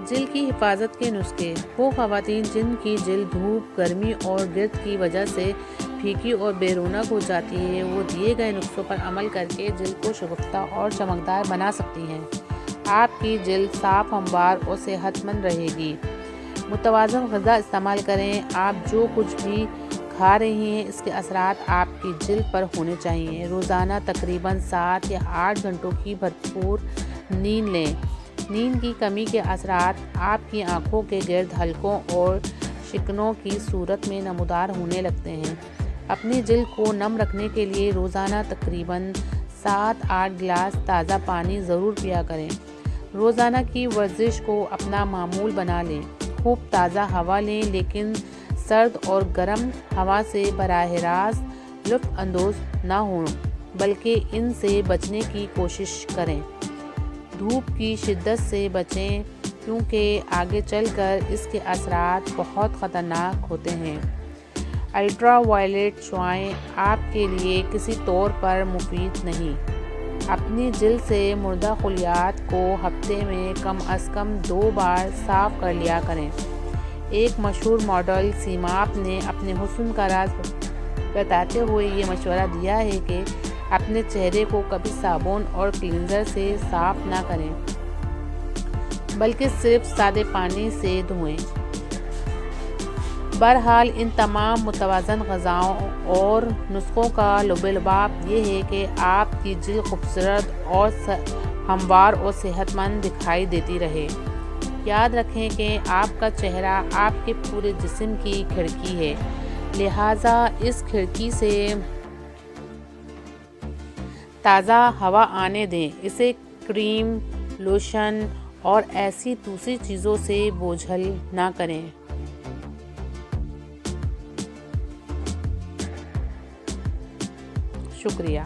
جلد کی حفاظت کے نسخے۔ وہ خواتین جن کی جلد دھوپ، گرمی اور گرد کی وجہ سے پھیکی اور بے رونق ہو جاتی ہے، وہ دیے گئے نسخوں پر عمل کر کے جلد کو شگفتہ اور چمکدار بنا سکتی ہیں۔ آپ کی جلد صاف، ہموار اور صحت مند رہے گی۔ متوازن غذا استعمال کریں۔ آپ جو کچھ بھی کھا رہے ہیں اس کے اثرات آپ کی جلد پر ہونے چاہیے۔ روزانہ تقریباً 7 یا 8 گھنٹوں کی بھرپور نیند لیں۔ نیند کی کمی کے اثرات آپ کی آنکھوں کے گرد حلقوں اور شکنوں کی صورت میں نمودار ہونے لگتے ہیں۔ اپنی جلد کو نم رکھنے کے لیے روزانہ تقریباً 7-8 گلاس تازہ پانی ضرور پیا کریں۔ روزانہ کی ورزش کو اپنا معمول بنا لیں۔ خوب تازہ ہوا لیں، لیکن سرد اور گرم ہوا سے براہ راست لطف اندوز نہ ہوں، بلکہ ان سے بچنے کی کوشش کریں۔ دھوپ کی شدت سے بچیں، کیونکہ آگے چل کر اس کے اثرات بہت خطرناک ہوتے ہیں۔ الٹرا وائلیٹ شعاعیں آپ کے لیے کسی طور پر مفید نہیں۔ اپنی جلد سے مردہ خلیات کو ہفتے میں کم از کم 2 بار صاف کر لیا کریں۔ ایک مشہور ماڈل سیماپ نے اپنے حسن کا راز بتاتے ہوئے یہ مشورہ دیا ہے کہ اپنے چہرے کو کبھی صابن اور کلینزر سے صاف نہ کریں، بلکہ صرف سادے پانی سے دھوئیں۔ بہرحال ان تمام متوازن غذاؤں اور نسخوں کا لباب یہ ہے کہ آپ کی جلد خوبصورت اور ہموار اور صحت مند دکھائی دیتی رہے۔ یاد رکھیں کہ آپ کا چہرہ آپ کے پورے جسم کی کھڑکی ہے، لہٰذا اس کھڑکی سے تازہ ہوا آنے دیں۔ اسے کریم، لوشن اور ایسی دوسری چیزوں سے بوجھل نہ کریں۔ شکریہ۔